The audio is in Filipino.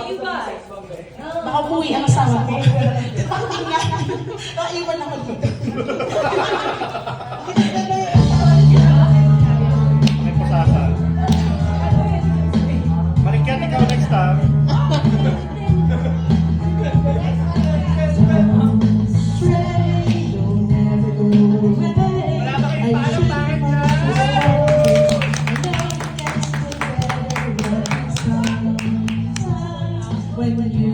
Iba. Baka umuwi ang asawa ko. Naiwan naman ko. May pasasa. Marikat, ikaw next time. Wala ba kayong paalam? Bakit na? When you